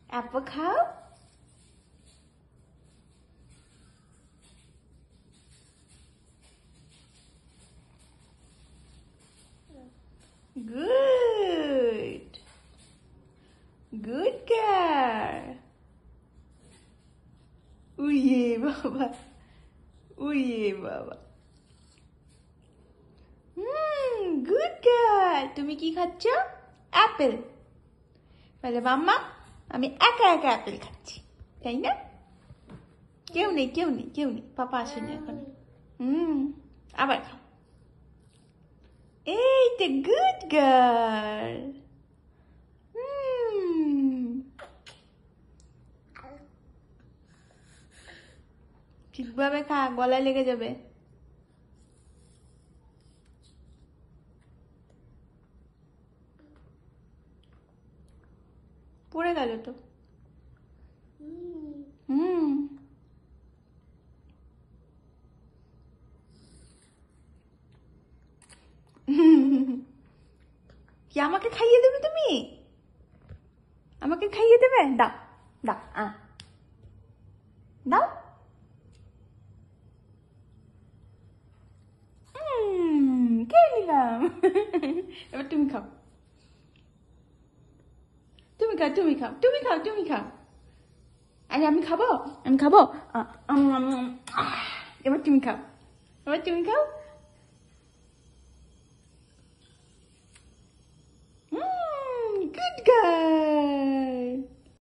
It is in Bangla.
অ্যাপল খাও। Good. Good girl. উইয়ে বাবা, উইয়ে বাবা। Good girl. তুমি কি খাচ্ছ? অ্যাপেল। বলে মাম্মা আমি একা একা অ্যাপেল খাচ্ছি, তাই না? কেউ নেই, কেউ নেই, কেউ নেই, পাপা আসেনি এখন। আবার খাও। এই তো গুড গার্ল। ঠিকভাবে খা, গলায় লেগে যাবে। পড়ে গেল তো। কি আমাকে খাইয়ে দেবে তুমি? আমাকে খাইয়ে দেবে? দাও দাও, দাও। খেয়ে নিলাম। এবার তুমি খাও, তুমি খাও, তুমি খাও, তুমি খাও, তুমি খাও। আরে আমি খাবো, আমি খাবো। এবার তুমি খাও, এবার তুমি খাও।